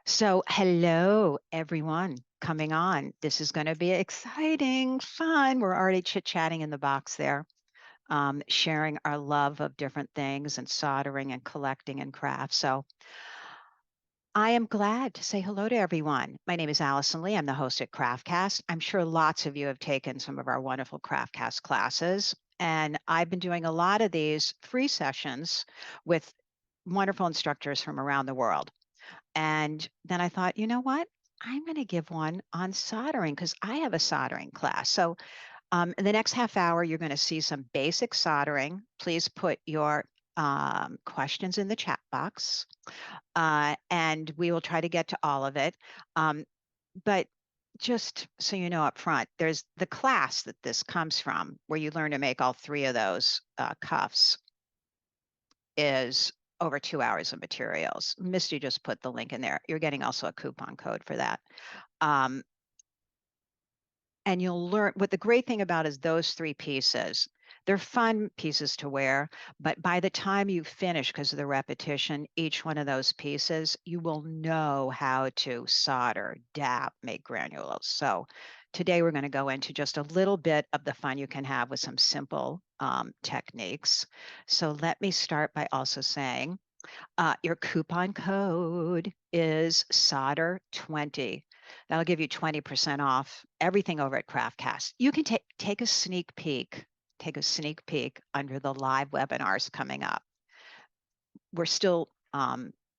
So, hello, everyone coming on. This is going to be exciting, fun. We're already chit-chatting in the box there, sharing our love of different things and soldering and collecting and crafts. So, I am glad to say hello to everyone. My name is Allison Lee. I'm the host at CraftCast. I'm sure lots of you have taken some of our wonderful CraftCast classes, and I've been doing a lot of these free sessions with wonderful instructors from around the world. And then I thought, you know what? I'm going to give one on soldering because I have a soldering class. So, in the next half hour, you're going to see some basic soldering. Please put your questions in the chat box, and we will try to get to all of it. But just so you know up front, there's the class that this comes from, where you learn to make all three of those cuffs is over 2 hours of materials. Misty just put the link in there. You're getting also a coupon code for that. Um, and you'll learn what the great thing about is those three pieces. They're fun pieces to wear, but by the time you finish, because of the repetition, each one of those pieces, you will know how to solder, dap, make granules. So today we're going to go into just a little bit of the fun you can have with some simple techniques. So let me start by also saying your coupon code is solder20. That'll give you 20% off everything over at CraftCast. You can take a sneak peek, under the live webinars coming up. We're still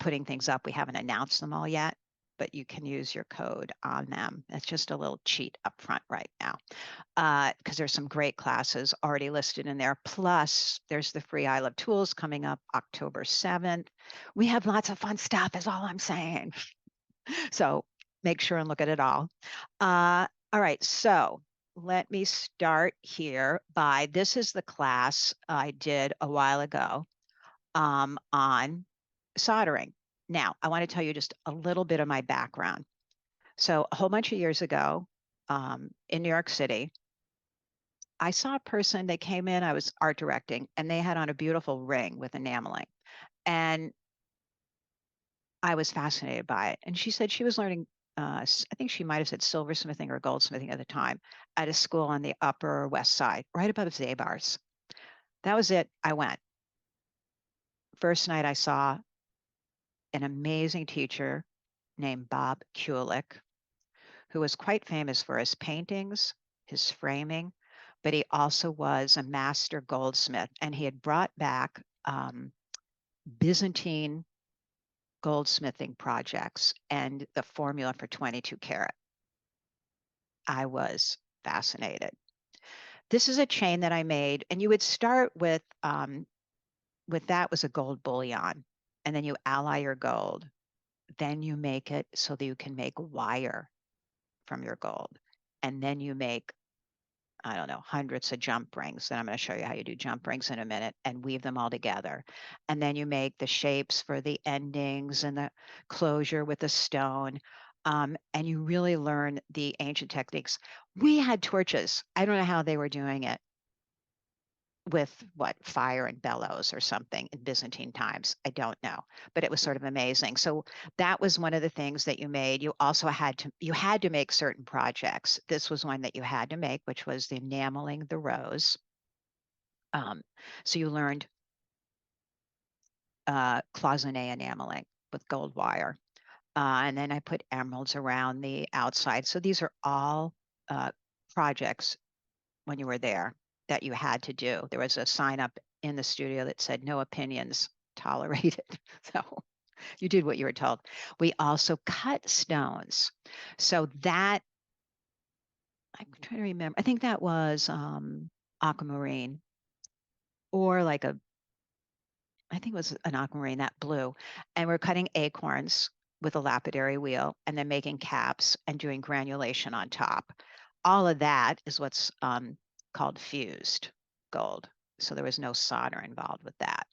putting things up. We haven't announced them all yet, but you can use your code on them. That's just a little cheat up front right now, because there's some great classes already listed in there. Plus, there's the free I Love Tools coming up October 7th. We have lots of fun stuff, is all I'm saying. So make sure and look at it all. All right, so let me start here by this is the class I did a while ago on soldering. Now, I want to tell you just a little bit of my background. So, a whole bunch of years ago in New York City, I saw a person, they came in, I was art directing, and they had on a beautiful ring with enameling. And I was fascinated by it. And she said she was learning, I think she might have said silversmithing or goldsmithing at the time, at a school on the Upper West Side, right above Zabar's. That was it. I went. First night I saw an amazing teacher named Bob Kulik, who was quite famous for his paintings, his framing, but he also was a master goldsmith, and he had brought back Byzantine goldsmithing projects and the formula for 22 karat. I was fascinated. This is a chain that I made, and you would start with that was a gold bullion, and then you ally your gold. Then you make it so that you can make wire from your gold, and then you make I don't know, hundreds of jump rings. And I'm going to show you how you do jump rings in a minute and weave them all together. And then you make the shapes for the endings and the closure with the stone. And you really learn the ancient techniques. We had torches. I don't know how they were doing it with what fire and bellows or something in Byzantine times. I don't know, but it was sort of amazing. So that was one of the things that you made. You also had to make certain projects. This was one that you had to make, which was the enameling the rose. So you learned cloisonné enameling with gold wire. And then I put emeralds around the outside. So these are all projects when you were there that you had to do. There was a sign up in the studio that said no opinions tolerated. So you did what you were told. We also cut stones. So that, I'm trying to remember, I think that was aquamarine or like I think it was an aquamarine, that blue. And we're cutting acorns with a lapidary wheel and then making caps and doing granulation on top. All of that is what's called fused gold. So there was no solder involved with that.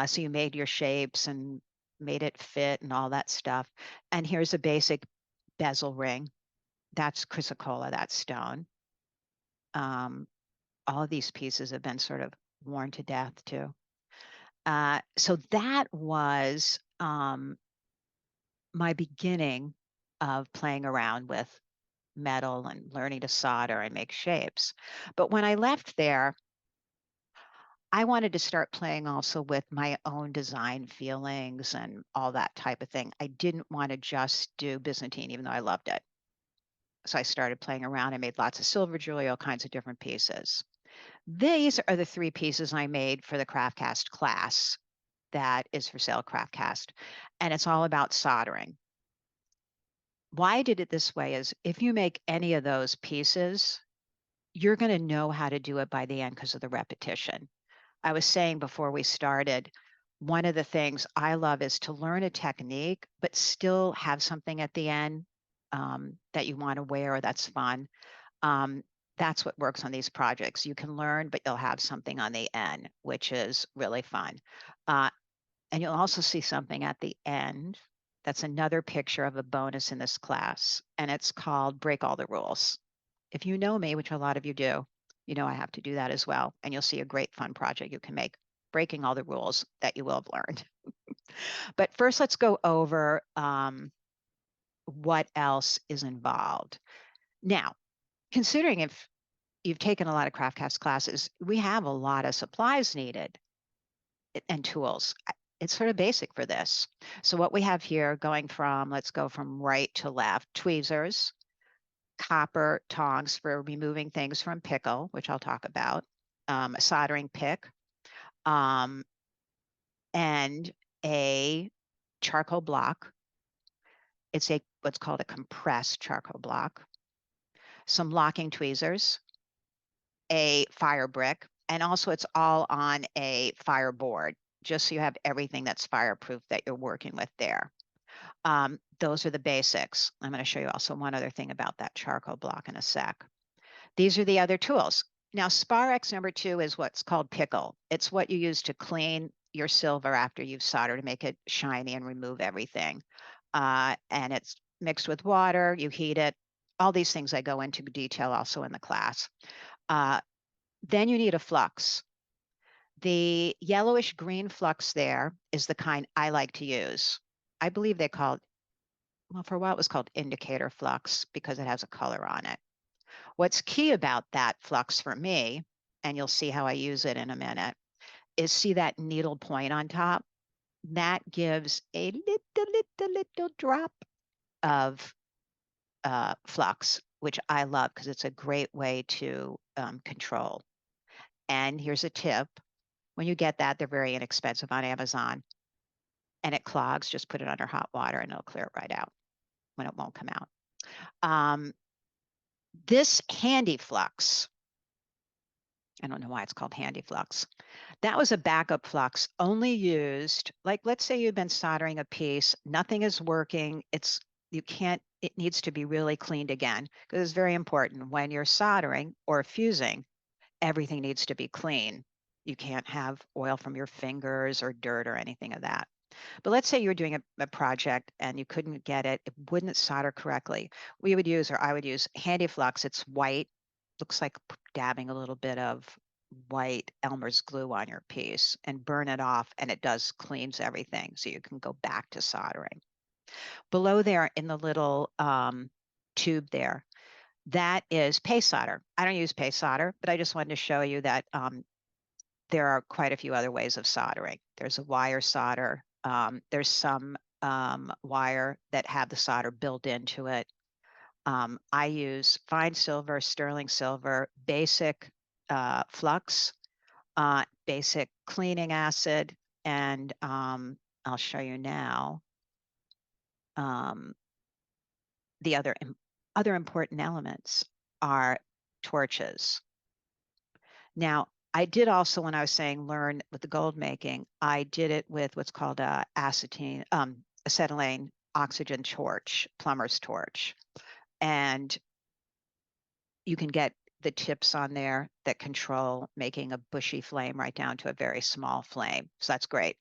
So you made your shapes and made it fit and all that stuff. And here's a basic bezel ring. That's chrysocolla, that stone. Um, all of these pieces have been sort of worn to death too. So that was my beginning of playing around with metal and learning to solder and make shapes. But when I left there, I wanted to start playing also with my own design feelings and all that type of thing. I didn't want to just do Byzantine, even though I loved it. So I started playing around. I made lots of silver jewelry, all kinds of different pieces. These are the three pieces I made for the Craftcast class that is for sale, Craftcast. And it's all about soldering. Why I did it this way is if you make any of those pieces, you're going to know how to do it by the end because of the repetition. I was saying before we started, one of the things I love is to learn a technique, but still have something at the end that you want to wear or that's fun. Um, that's what works on these projects. You can learn, but you'll have something on the end, which is really fun. Uh, and you'll also see something at the end. That's another picture of a bonus in this class, and it's called Break All the Rules. If you know me, which a lot of you do, you know I have to do that as well. And you'll see a great fun project you can make, breaking all the rules that you will have learned. But first, let's go over what else is involved. Now, considering if you've taken a lot of Craftcast classes, we have a lot of supplies needed and tools. It's sort of basic for this. So what we have here going from, let's go from right to left, tweezers, copper tongs for removing things from pickle, which I'll talk about, a soldering pick, um, and a charcoal block. It's a what's called a compressed charcoal block, some locking tweezers, a fire brick, and also it's all on a fireboard, just so you have everything that's fireproof that you're working with there. Those are the basics. I'm going to show you also one other thing about that charcoal block in a sec. These are the other tools. Now, Sparex number 2 is what's called pickle. It's what you use to clean your silver after you've soldered to make it shiny and remove everything. And it's mixed with water, you heat it. All these things I go into detail also in the class. Then you need a flux. The yellowish green flux there is the kind I like to use. I believe they called, well, for a while it was called indicator flux because it has a color on it. What's key about that flux for me, and you'll see how I use it in a minute, is see that needle point on top? That gives a little drop of flux, which I love because it's a great way to control. And here's a tip. When you get that, they're very inexpensive on Amazon. And it clogs, just put it under hot water and it'll clear it right out when it won't come out. This handy flux, I don't know why it's called handy flux. That was a backup flux only used, like let's say you've been soldering a piece, nothing is working, it needs to be really cleaned again because it's very important when you're soldering or fusing, everything needs to be clean. You can't have oil from your fingers or dirt or anything of that. But let's say you were doing a project and you couldn't get it, it wouldn't solder correctly. We would use, or I would use Handy Flux. It's white, looks like dabbing a little bit of white Elmer's glue on your piece and burn it off, and it does cleans everything. So you can go back to soldering. Below there in the little tube there, that is paste solder. I don't use paste solder, but I just wanted to show you that there are quite a few other ways of soldering. There's a wire solder. There's some wire that have the solder built into it. I use fine silver, sterling silver, basic flux, basic cleaning acid, and I'll show you now the other important elements are torches. Now, I did also, when I was saying learn with the gold making, I did it with what's called a acetylene oxygen torch, plumber's torch. And you can get the tips on there that control making a bushy flame right down to a very small flame. So that's great.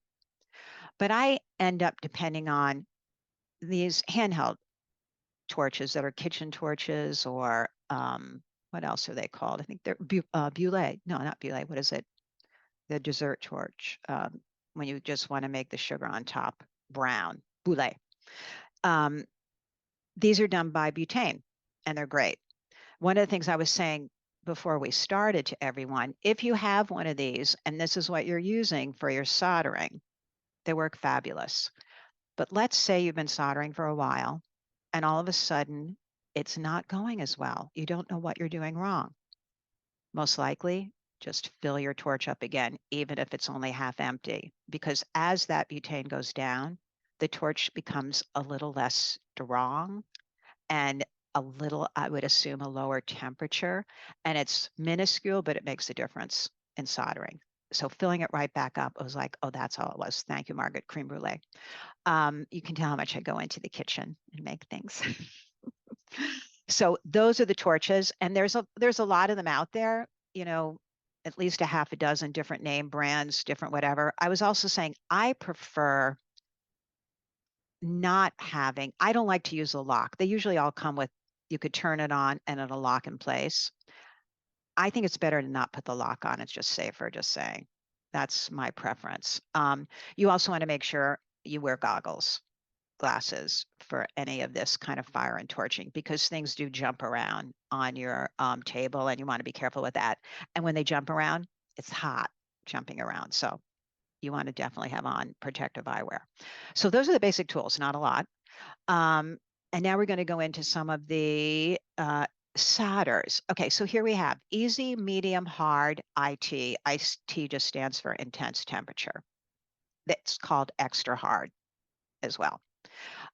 But I end up depending on these handheld torches that are kitchen torches or what else are they called? I think they're Bulle. No, not Bulle. What is it? The dessert torch when you just want to make the sugar on top brown, Bulle. Um, these are done by butane, and they're great. One of the things I was saying before we started to everyone, if you have one of these and this is what you're using for your soldering, they work fabulous. But let's say you've been soldering for a while and all of a sudden it's not going as well. You don't know what you're doing wrong. Most likely, just fill your torch up again, even if it's only half empty, because as that butane goes down, the torch becomes a little less strong and a little, I would assume, a lower temperature. And it's minuscule, but it makes a difference in soldering. So filling it right back up, I was like, oh, that's all it was. Thank you, Margaret. Creme brulee. You can tell how much I go into the kitchen and make things. So those are the torches, and there's a lot of them out there. You know, at least a half a dozen different name brands, different whatever. I was also saying I prefer not having. I don't like to use a lock. They usually all come with. You could turn it on and it'll lock in place. I think it's better to not put the lock on. It's just safer. Just saying. That's my preference. You also want to make sure you wear goggles glasses for any of this kind of fire and torching because things do jump around on your table and you want to be careful with that. And when they jump around, it's hot jumping around. So you want to definitely have on protective eyewear. So those are the basic tools, not a lot. Um, and now we're going to go into some of the solders. Okay, so here we have easy, medium, hard, IT. IT just stands for intense temperature. That's called extra hard as well.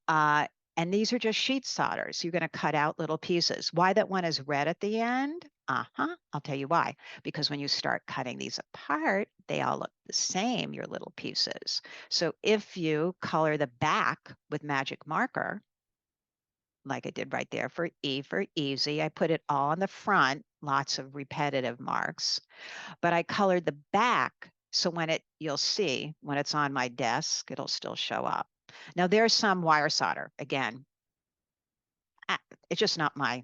Uh, and these are just sheet solders. You're going to cut out little pieces. Why that one is red at the end? I'll tell you why. Because when you start cutting these apart, they all look the same, your little pieces. So if you color the back with magic marker, like I did right there for E for easy, I put it all on the front, lots of repetitive marks, but I colored the back. So you'll see when it's on my desk, it'll still show up. Now there's some wire solder. Again, it's just not my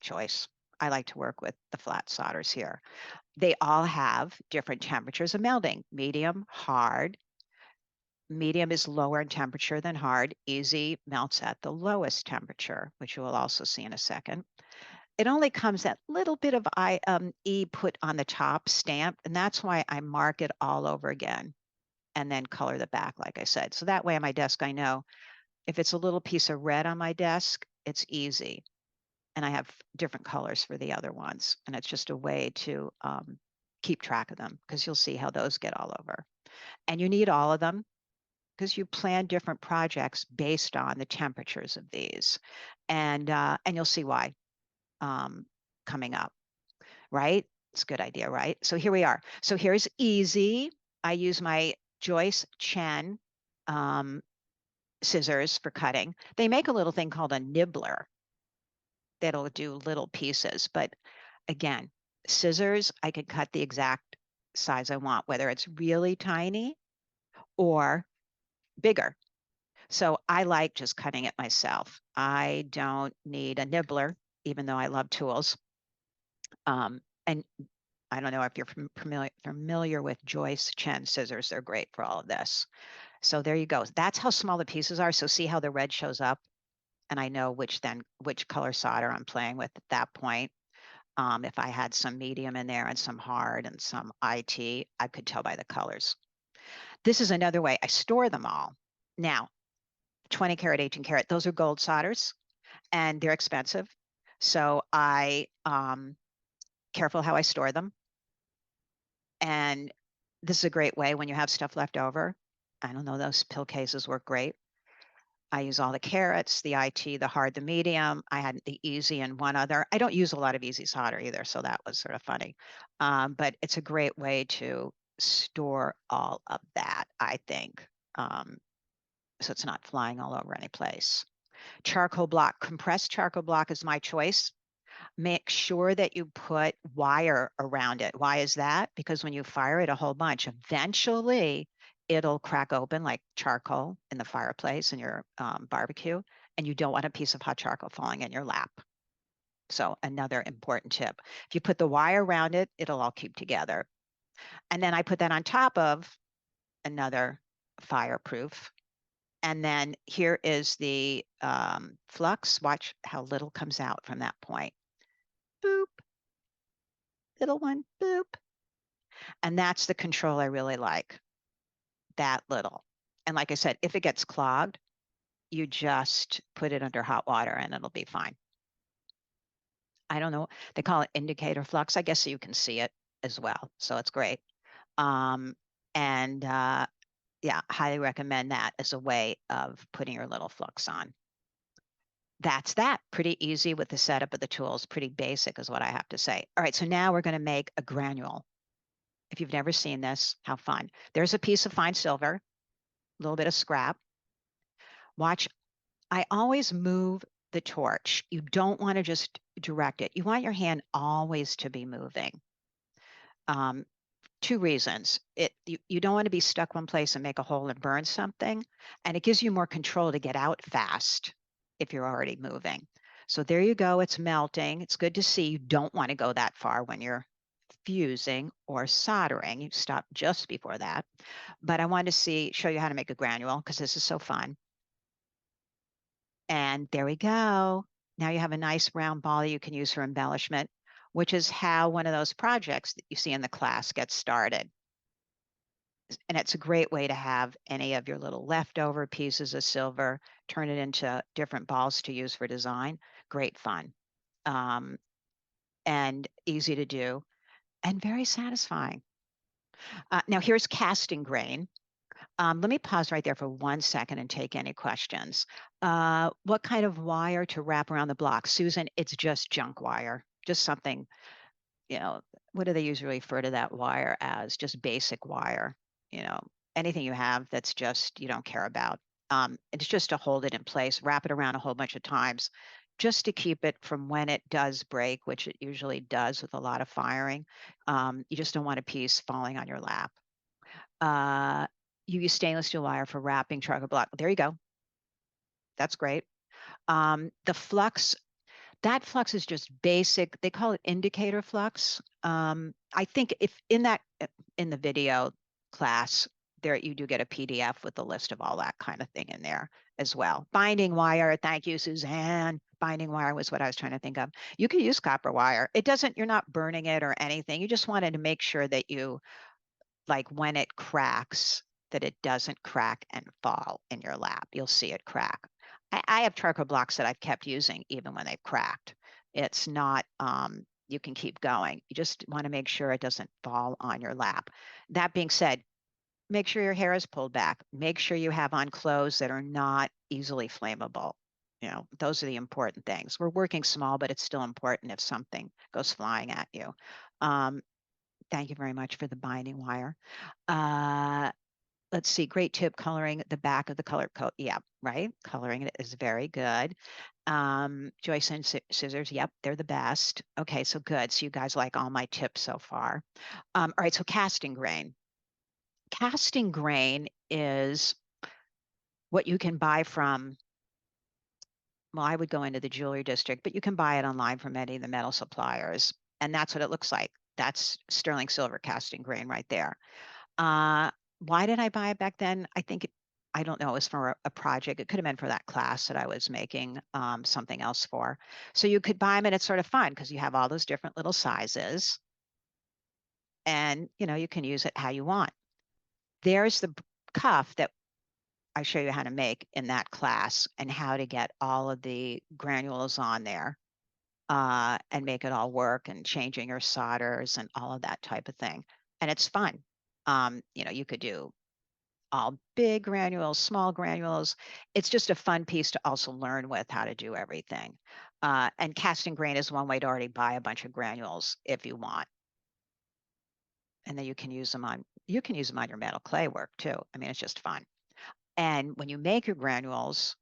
choice. I like to work with the flat solders here. They all have different temperatures of melting, medium, hard. Medium is lower in temperature than hard. Easy melts at the lowest temperature, which you will also see in a second. It only comes that little bit of E put on the top stamp, and that's why I mark it all over again and then color the back, like I said. So that way on my desk, I know if it's a little piece of red on my desk, it's easy. And I have different colors for the other ones. And it's just a way to keep track of them because you'll see how those get all over. And you need all of them because you plan different projects based on the temperatures of these. And you'll see why coming up, right? It's a good idea, right? So here we are. So here's easy. I use my Joyce Chen scissors for cutting. They make a little thing called a nibbler that'll do little pieces. But again, scissors, I can cut the exact size I want, whether it's really tiny or bigger. So I like just cutting it myself. I don't need a nibbler, even though I love tools. And I don't know if you're familiar with Joyce Chen scissors. They're great for all of this. So there you go. That's how small the pieces are. So see how the red shows up? And I know which color solder I'm playing with at that point. If I had some medium in there and some hard and some IT, I could tell by the colors. This is another way I store them all. Now, 20 karat, 18 karat, those are gold solders and they're expensive. So I careful how I store them. And this is a great way when you have stuff left over. I don't know, those pill cases work great. I use all the carats, the IT, the hard, the medium. I had the easy and one other. I don't use a lot of easy solder either, so that was sort of funny. But it's a great way to store all of that, I think. So it's not flying all over any place. Charcoal block, compressed charcoal block is my choice. Make sure that you put wire around it. Why is that? Because when you fire it a whole bunch, eventually it'll crack open like charcoal in the fireplace in your barbecue, and you don't want a piece of hot charcoal falling in your lap. So another important tip. If you put the wire around it, it'll all keep together. And then I put that on top of another fireproof And then here is the flux. Watch how little comes out from that point. Boop, little one, boop. And that's the control I really like, that little. And like I said, if it gets clogged, you just put it under hot water and it'll be fine. I don't know. They call it indicator flux. I guess you can see it as well. So it's great. Um, and yeah, highly recommend that as a way of putting your little flux on. That's that. Pretty easy with the setup of the tools. Pretty basic is what I have to say. All right, so now we're going to make a granule. If you've never seen this, how fun. There's a piece of fine silver, a little bit of scrap. Watch, I always move the torch. You don't want to just direct it. You want your hand always to be moving. Um, two reasons. You don't want to be stuck one place and make a hole and burn something, and it gives you more control to get out fast if you're already moving. So there you go. It's melting. It's good to see. You don't want to go that far when you're fusing or soldering. You stop just before that. But I wanted to show you how to make a granule because this is so fun. And there we go. Now you have a nice round ball that you can use for embellishment, which is how one of those projects that you see in the class gets started. And it's a great way to have any of your little leftover pieces of silver, turn it into different balls to use for design. Great fun. Um, and easy to do and very satisfying. Now here's casting grain. Let me pause right there for 1 second and take any questions. What kind of wire to wrap around the block? Susan, it's just junk wire, just something, you know, what do they usually refer to that wire as? Just basic wire, you know, anything you have that's just you don't care about. It's just to hold it in place, wrap it around a whole bunch of times, just to keep it from when it does break, which it usually does with a lot of firing. You just don't want a piece falling on your lap. Uh, you use stainless steel wire for wrapping charcoal block. There you go. That's great. The flux, that flux is just basic. They call it indicator flux. I think if in the video class, there you do get a PDF with a list of all that kind of thing in there as well. Binding wire. Thank you, Suzanne. Binding wire was what I was trying to think of. You can use copper wire. It doesn't, you're not burning it or anything. You just wanted to make sure that you like when it cracks, that it doesn't crack and fall in your lap. You'll see it crack. I have charcoal blocks that I've kept using even when they've cracked. It's not, you can keep going. You just want to make sure it doesn't fall on your lap. That being said, make sure your hair is pulled back. Make sure you have on clothes that are not easily flammable. You know, those are the important things. We're working small, but it's still important if something goes flying at you. Thank you very much for the binding wire. Uh, let's see, great tip, coloring the back of the color coat. Yeah, right. Coloring it is very good. Joyce and scissors. Yep, they're the best. Okay, so good. So you guys like all my tips so far. All right, so casting grain. Casting grain is what you can buy from, well, I would go into the jewelry district, but you can buy it online from any of the metal suppliers. And that's what it looks like. That's sterling silver casting grain right there. Uh, why did I buy it back then? I don't know, it was for a project. It could have been for that class that I was making something else for. So you could buy them and it's sort of fun because you have all those different little sizes and you can use it how you want. There's the cuff that I show you how to make in that class and how to get all of the granules on there and make it all work and changing your solders and all of that type of thing. And it's fun. You could do all big granules, small granules. It's just a fun piece to also learn with how to do everything. And casting grain is one way to already buy a bunch of granules if you want. And then you can use them on your metal clay work too. I mean, it's just fun. And when you make your granules,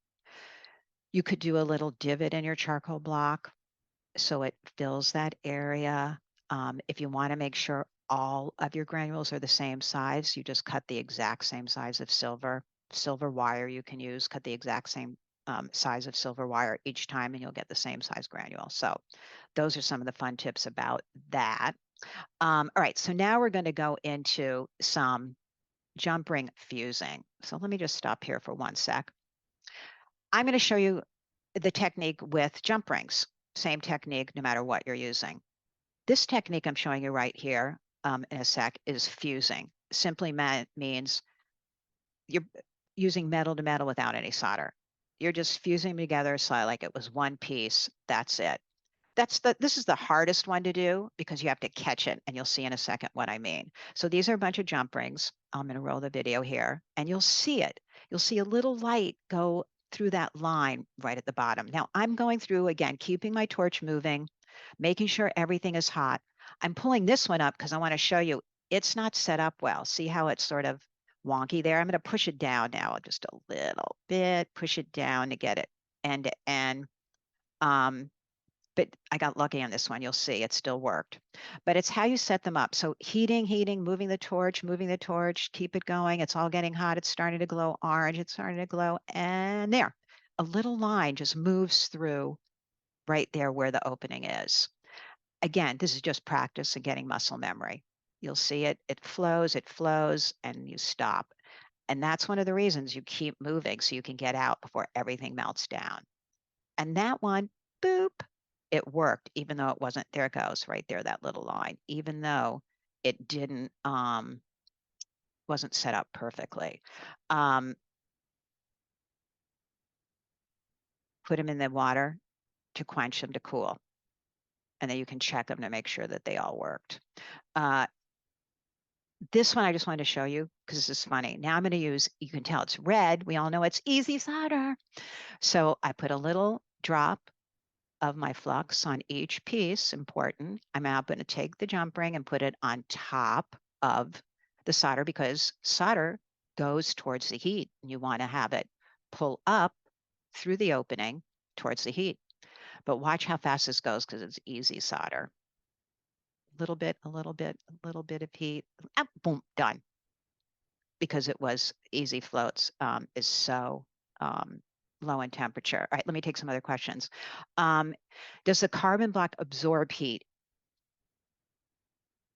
you could do a little divot in your charcoal block so it fills that area. If you want to make sure all of your granules are the same size, you just cut the exact same size of silver. Silver wire you can use, cut the exact same size of silver wire each time and you'll get the same size granule. So those are some of the fun tips about that. All right, so now we're going to go into some jump ring fusing. So let me just stop here for 1 sec. I'm going to show you the technique with jump rings. Same technique no matter what you're using. This technique I'm showing you right here in a sec is fusing. Simply means you're using metal to metal without any solder. You're just fusing them together so like it was one piece. That's it. This is the hardest one to do because you have to catch it, and you'll see in a second what I mean. So these are a bunch of jump rings. I'm going to roll the video here and you'll see it. You'll see a little light go through that line right at the bottom. Now I'm going through again, keeping my torch moving, making sure everything is hot. I'm pulling this one up because I want to show you it's not set up well. See how it's sort of wonky there? I'm going to push it down now just a little bit, push it down to get it end to end. But I got lucky on this one. You'll see it still worked. But it's how you set them up. So heating, moving the torch, keep it going. It's all getting hot. It's starting to glow orange. It's starting to glow. And there, a little line just moves through right there where the opening is. Again, this is just practice and getting muscle memory. You'll see it flows, and you stop. And that's one of the reasons you keep moving so you can get out before everything melts down. And that one, boop, it worked, even though it wasn't, there it goes, right there, that little line, even though it didn't, wasn't set up perfectly. Put them in the water to quench them to cool. And then you can check them to make sure that they all worked. This one I just wanted to show you because this is funny. Now I'm going to use, you can tell it's red. We all know it's easy solder. So I put a little drop of my flux on each piece, important. I'm now going to take the jump ring and put it on top of the solder because solder goes towards the heat. You want to have it pull up through the opening towards the heat. But watch how fast this goes because it's easy solder. A little bit, a little bit, a little bit of heat. Ah, boom, done. Because it was easy floats is so low in temperature. All right, let me take some other questions. Does the carbon block absorb heat?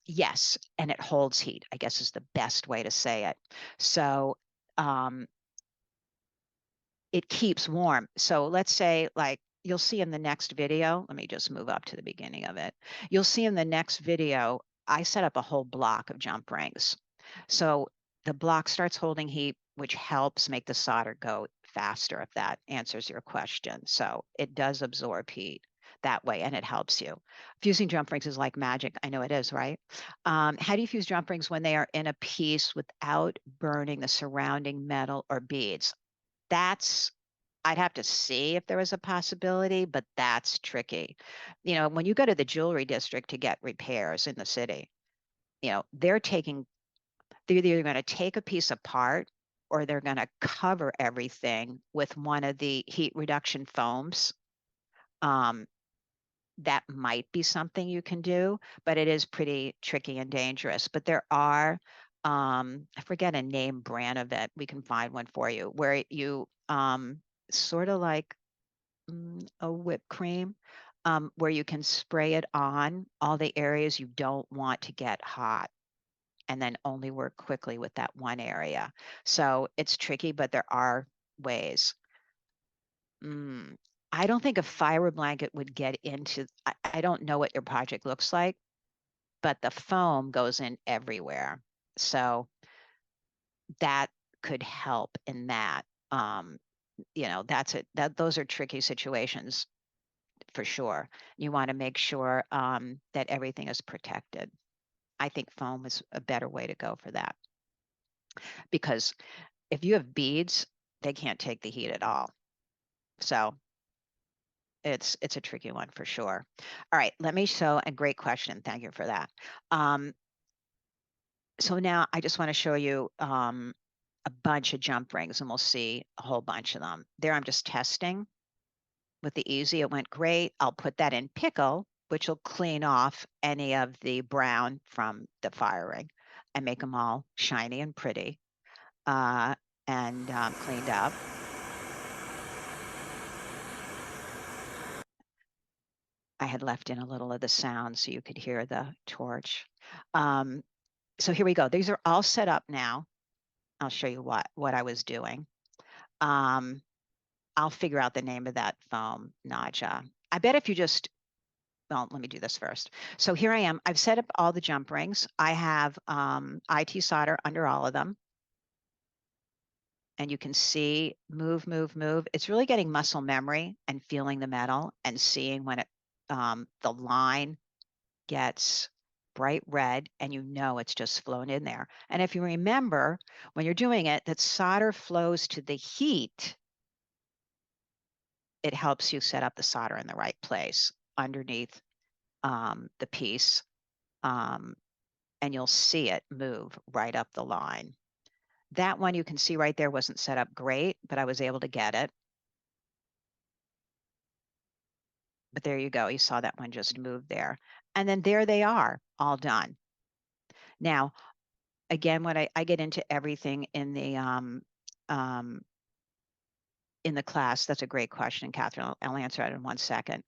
Yes, and it holds heat, I guess is the best way to say it. So it keeps warm. So let's say like you'll see in the next video, let me just move up to the beginning of it. You'll see in the next video, I set up a whole block of jump rings. So the block starts holding heat, which helps make the solder go faster, if that answers your question. So it does absorb heat that way, and it helps you. Fusing jump rings is like magic. I know it is, right? How do you fuse jump rings when they are in a piece without burning the surrounding metal or beads? That's, I'd have to see if there was a possibility, but that's tricky. You know, when you go to the jewelry district to get repairs in the city, you know, they're either going to take a piece apart or they're going to cover everything with one of the heat reduction foams. That might be something you can do, but it is pretty tricky and dangerous. But there are, I forget a name brand of it. We can find one for you where you sort of like a whipped cream, where you can spray it on all the areas you don't want to get hot and then only work quickly with that one area. So it's tricky, but there are ways. I don't think a fiber blanket would get into, I don't know what your project looks like, but the foam goes in everywhere. So that could help in that. You know, that's it. Those are tricky situations for sure. You want to make sure that everything is protected. I think foam is a better way to go for that because if you have beads, they can't take the heat at all. So it's a tricky one for sure. All right, let me show a great question. Thank you for that. So now I just want to show you a bunch of jump rings and we'll see a whole bunch of them. There I'm just testing with the easy. It went great. I'll put that in pickle, which will clean off any of the brown from the firing and make them all shiny and pretty and cleaned up. I had left in a little of the sound so you could hear the torch. So here we go. These are all set up now. I'll show you what I was doing. Um, I'll figure out the name of that foam, Naja. I bet if you just, well, let me do this first. So here I am. I've set up all the jump rings. I have IT solder under all of them. And you can see move, move, move. It's really getting muscle memory and feeling the metal and seeing when the line gets bright red and you know it's just flown in there. And if you remember when you're doing it, that solder flows to the heat, it helps you set up the solder in the right place underneath the piece. Um, and you'll see it move right up the line. That one you can see right there wasn't set up great, but I was able to get it. But there you go. You saw that one just move there. And then there they are, all done. Now, again, when I get into everything um, in the class, that's a great question, Catherine. I'll answer it in 1 second.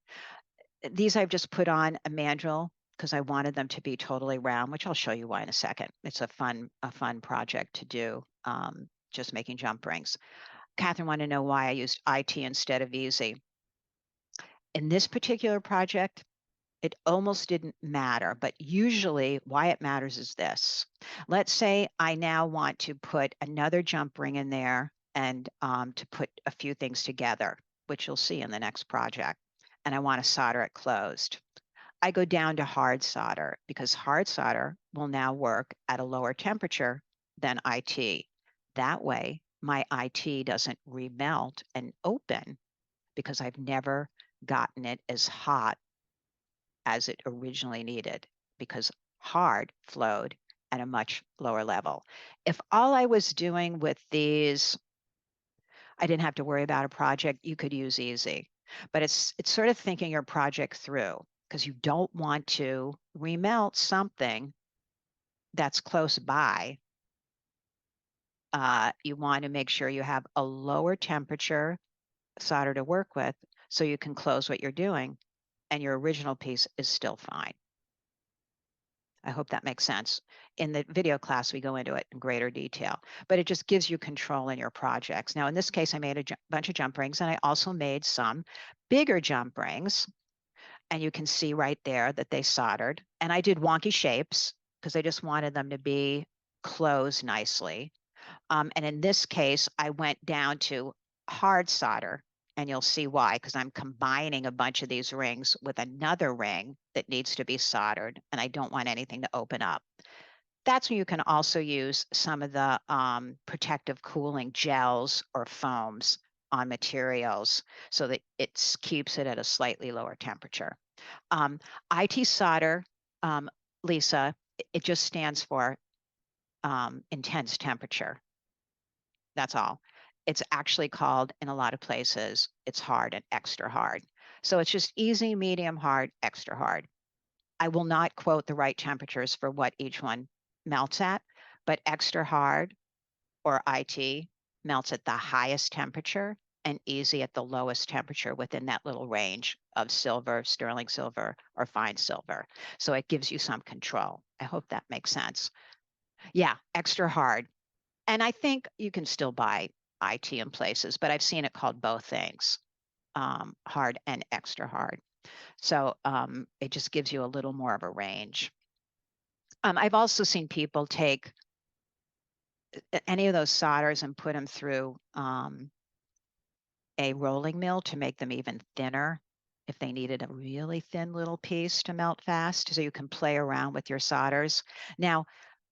These I've just put on a mandrel because I wanted them to be totally round, which I'll show you why in a second. It's a fun project to do, just making jump rings. Catherine wanted to know why I used IT instead of easy. In this particular project, it almost didn't matter, but usually why it matters is this. Let's say I now want to put another jump ring in there and to put a few things together, which you'll see in the next project, and I want to solder it closed. I go down to hard solder because hard solder will now work at a lower temperature than IT. That way, my IT doesn't remelt and open because I've never gotten it as hot as it originally needed because hard flowed at a much lower level. If all I was doing with these, I didn't have to worry about a project, you could use easy. But it's sort of thinking your project through because you don't want to remelt something that's close by. You want to make sure you have a lower temperature solder to work with so you can close what you're doing and your original piece is still fine. I hope that makes sense. In the video class, we go into it in greater detail, but it just gives you control in your projects. Now, in this case, I made a bunch of jump rings and I also made some bigger jump rings. And you can see right there that they soldered. And I did wonky shapes because I just wanted them to be closed nicely. And in this case, I went down to hard solder, and you'll see why, because I'm combining a bunch of these rings with another ring that needs to be soldered, and I don't want anything to open up. That's when you can also use some of the protective cooling gels or foams on materials so that it keeps it at a slightly lower temperature. IT solder, um, Lisa, it just stands for intense temperature. That's all. It's actually called in a lot of places, it's hard and extra hard. So it's just easy, medium, hard, extra hard. I will not quote the right temperatures for what each one melts at, but extra hard or IT melts at the highest temperature and easy at the lowest temperature within that little range of silver, sterling silver, or fine silver. So it gives you some control. I hope that makes sense. Yeah, extra hard. And I think you can still buy IT in places, but I've seen it called both things, hard and extra hard. So it just gives you a little more of a range. I've also seen people take any of those solders and put them through a rolling mill to make them even thinner if they needed a really thin little piece to melt fast. So you can play around with your solders. Now,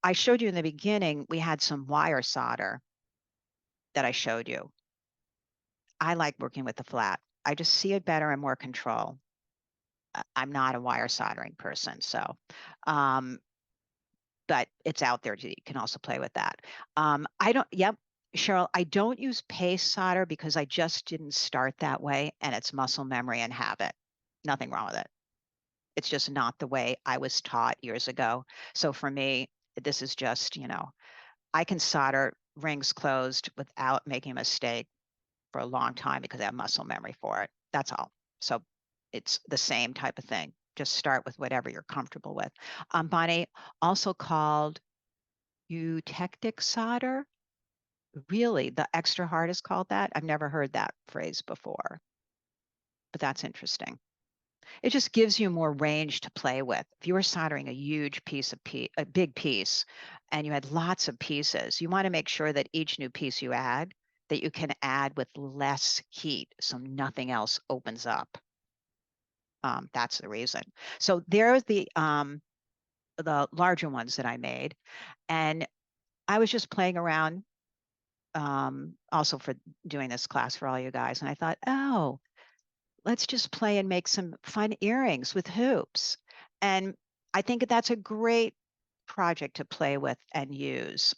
I showed you in the beginning, we had some wire solder that I showed you. I like working with the flat. I just see it better and more control. I'm not a wire soldering person, so but it's out there. You can also play with that. I don't. Yep, Cheryl. I don't use paste solder because I just didn't start that way, and it's muscle memory and habit. Nothing wrong with it. It's just not the way I was taught years ago. So for me, this is just I can solder rings closed without making a mistake for a long time because I have muscle memory for it. That's all. So it's the same type of thing. Just start with whatever you're comfortable with. Bonnie, also called eutectic solder. Really, the extra hard is called that? I've never heard that phrase before, but that's interesting. It just gives you more range to play with. If you were soldering a huge a big piece, and you had lots of pieces, you want to make sure that each new piece you add, that you can add with less heat so nothing else opens up. That's the reason. So there's the larger ones that I made, and I was just playing around also for doing this class for all you guys, and I thought, oh, let's just play and make some fun earrings with hoops. And I think that's a great project to play with and use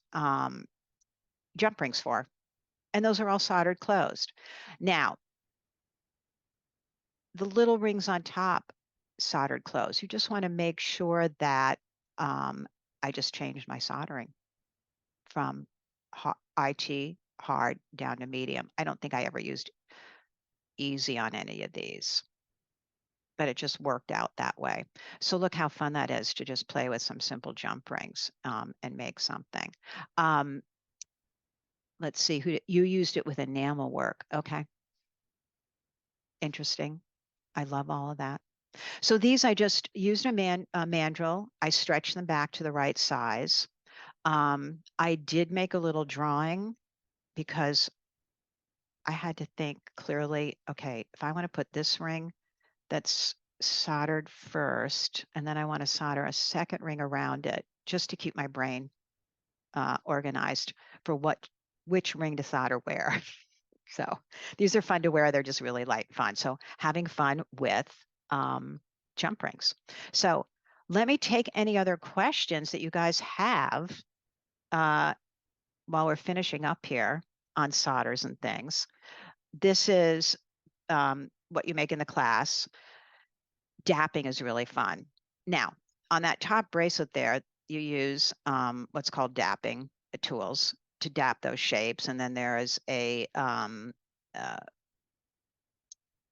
jump rings for. And those are all soldered closed. Now, the little rings on top, soldered closed. You just want to make sure that I just changed my soldering from IT hard down to medium. I don't think I ever used easy on any of these, but it just worked out that way. So look how fun that is to just play with some simple jump rings and make something. Um, let's see, who you used it with enamel work. Okay, interesting. I love all of that. So these I just used a mandrel. I stretched them back to the right size. I did make a little drawing because I had to think clearly, okay, if I want to put this ring that's soldered first, and then I want to solder a second ring around it just to keep my brain organized for which ring to solder where. So these are fun to wear. They're just really light fun. So having fun with jump rings. So let me take any other questions that you guys have uh, while we're finishing up here on solders and things. This is what you make in the class. Dapping is really fun. Now, on that top bracelet there, you use what's called dapping tools to dap those shapes. And then there is a uh,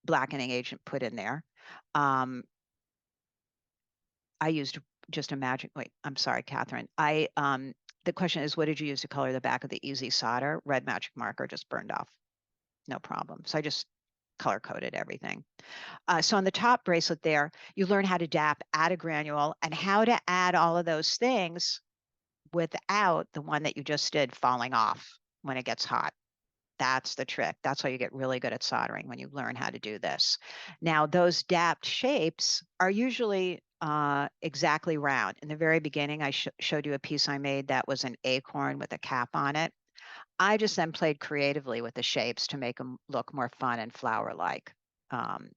blackening agent put in there. Um, I used just a magic, wait, I'm sorry, Catherine. The question is, what did you use to color the back of the easy solder? Red magic marker just burned off. No problem. So I just color coded everything. So on the top bracelet there, you learn how to dap, add a granule, and how to add all of those things without the one that you just did falling off when it gets hot. That's the trick. That's how you get really good at soldering, when you learn how to do this. Now, those dapped shapes are usually exactly round. In the very beginning, I showed you a piece I made that was an acorn with a cap on it. I just then played creatively with the shapes to make them look more fun and flower-like. Um,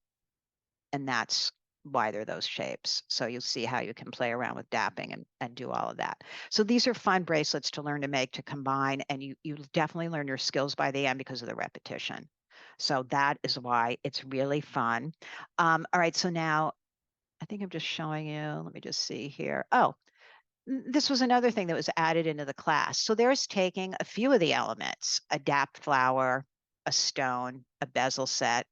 and that's why they're those shapes. So you'll see how you can play around with dapping and do all of that. So these are fun bracelets to learn to make, to combine, and you definitely learn your skills by the end because of the repetition. So that is why it's really fun. All right, so now I think I'm just showing you, let me just see here. Oh, this was another thing that was added into the class. So there's taking a few of the elements, a dapped flower, a stone, a bezel set,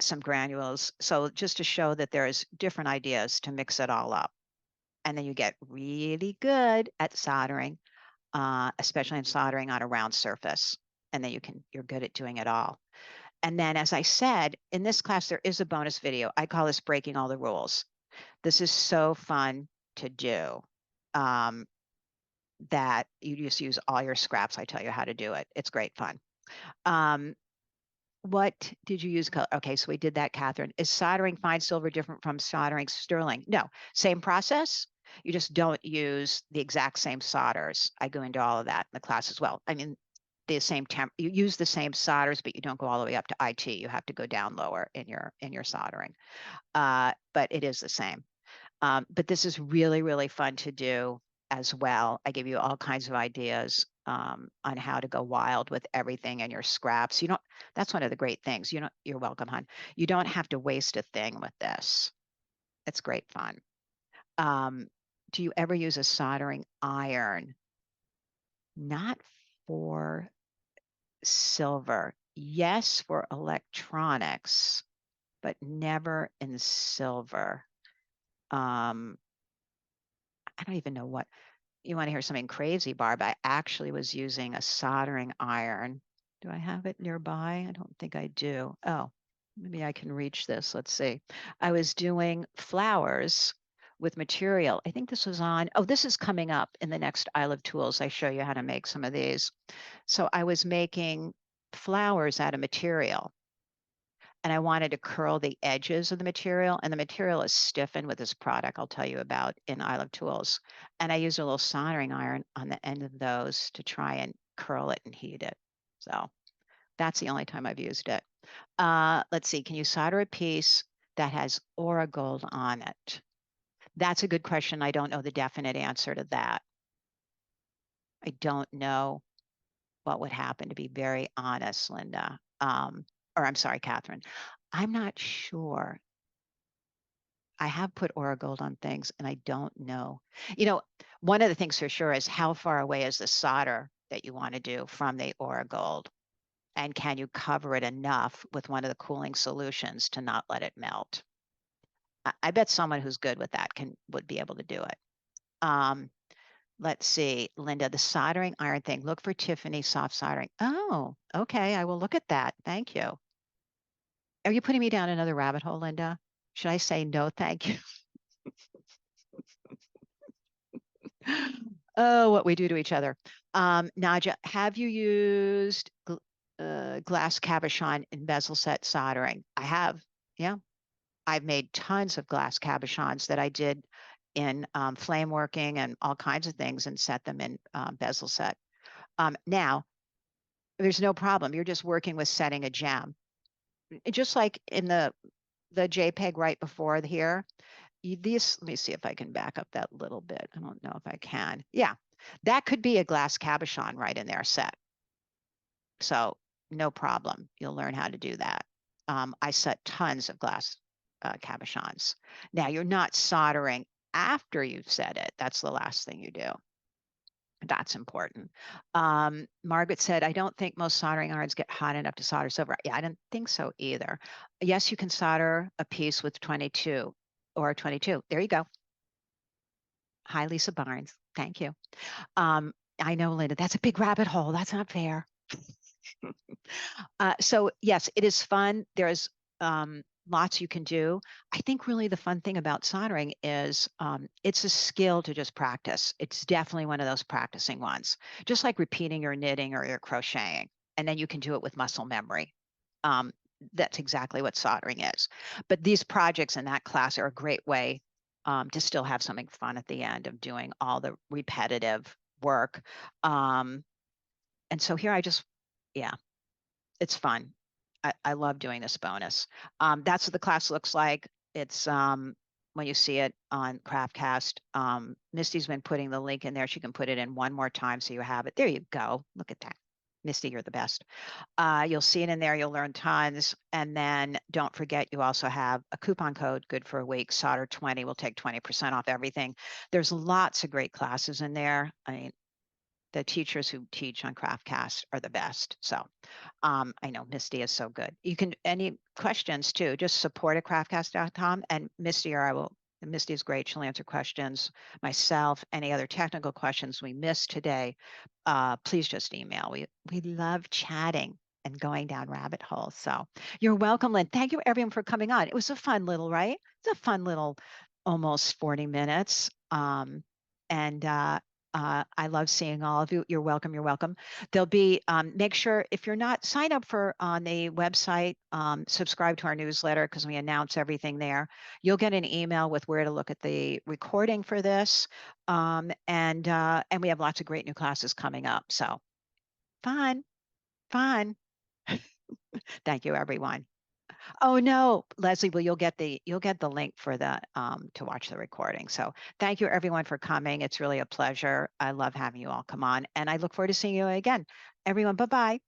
some granules. So just to show that there's different ideas to mix it all up. And then you get really good at soldering, especially in soldering on a round surface. And then you're good at doing it all. And then, as I said, in this class, there is a bonus video. I call this Breaking All the Rules. This is so fun to do um, that you just use all your scraps. I tell you how to do it. It's great fun. Um, What did you use? Okay, so we did that, Catherine. Is soldering fine silver different from soldering sterling? No, same process. You just don't use the exact same solders. I go into all of that in the class as well. I mean, the same temp. You use the same solders, but you don't go all the way up to IT. You have to go down lower in your soldering. But it is the same. But this is really, really fun to do as well. I give you all kinds of ideas on how to go wild with everything in your scraps. You don't, that's one of the great things. You're welcome, hon. You don't have to waste a thing with this. It's great fun. Um, do you ever use a soldering iron? Not for silver. Yes, for electronics, but never in silver. I don't even know what. you want to hear something crazy, Barb? I actually was using a soldering iron. Do I have it nearby? I don't think I do. Oh, maybe I can reach this. Let's see. I was doing flowers with material. I think this was on, oh, this is coming up in the next Isle of Tools. I show you how to make some of these. So I was making flowers out of material and I wanted to curl the edges of the material. And the material is stiffened with this product I'll tell you about in Isle of Tools. And I used a little soldering iron on the end of those to try and curl it and heat it. So that's the only time I've used it. Let's see, can you solder a piece that has aura gold on it? That's a good question. I don't know the definite answer to that. I don't know what would happen, to be very honest, Linda. Or I'm sorry, Catherine. I'm not sure. I have put aura gold on things and I don't know. You know, one of the things for sure is how far away is the solder that you want to do from the aura gold? And can you cover it enough with one of the cooling solutions to not let it melt? I bet someone who's good with that would be able to do it. Um, let's see, Linda, the soldering iron thing. Look for Tiffany soft soldering. Oh, okay. I will look at that. Thank you. Are you putting me down another rabbit hole, Linda? Should I say no, thank you? Oh, what we do to each other. Naja, have you used glass cabochon in bezel set soldering? I have. Yeah. I've made tons of glass cabochons that I did in flame working and all kinds of things and set them in bezel set. Now, there's no problem. You're just working with setting a gem. Just like in the JPEG right before here, let me see if I can back up that little bit. I don't know if I can. Yeah, that could be a glass cabochon right in there set. So no problem. You'll learn how to do that. I set tons of glass cabochons. Now you're not soldering after you've set it. That's the last thing you do. That's important. Margaret said, I don't think most soldering irons get hot enough to solder silver. Yeah, I didn't think so either. Yes, you can solder a piece with 22 or 22. There you go. Hi, Lisa Barnes. Thank you. I know, Linda, that's a big rabbit hole. That's not fair. So yes, it is fun. There's lots you can do. I think really the fun thing about soldering is it's a skill to just practice. It's definitely one of those practicing ones, just like repeating your knitting or your crocheting, and then you can do it with muscle memory. Um, that's exactly what soldering is. But these projects in that class are a great way to still have something fun at the end of doing all the repetitive work. And so here I just, yeah, it's fun. I love doing this bonus. That's what the class looks like. It's when you see it on Craftcast. Misty's been putting the link in there. She can put it in one more time so you have it. There you go. Look at that. Misty, you're the best. You'll see it in there. You'll learn tons. And then don't forget, you also have a coupon code, good for a week, solder 20 will take 20% off everything. There's lots of great classes in there. I mean, the teachers who teach on Craftcast are the best. So I know Misty is so good. You can, any questions too, just support at craftcast.com and Misty or I will, Misty is great. She'll answer questions myself, any other technical questions we missed today. Please just email. We love chatting and going down rabbit holes. So you're welcome, Lynn. Thank you everyone for coming on. It was a fun little, right? It's a fun little almost 40 minutes. And I love seeing all of you. You're welcome. You're welcome. There'll be, make sure if you're not, sign up for on the website, subscribe to our newsletter because we announce everything there. You'll get an email with where to look at the recording for this. And we have lots of great new classes coming up. So fun, fun. Thank you, everyone. Oh no, Leslie, well, you'll get the link for the to watch the recording. So thank you everyone for coming. It's really a pleasure. I love having you all come on and I look forward to seeing you again. Everyone, bye-bye.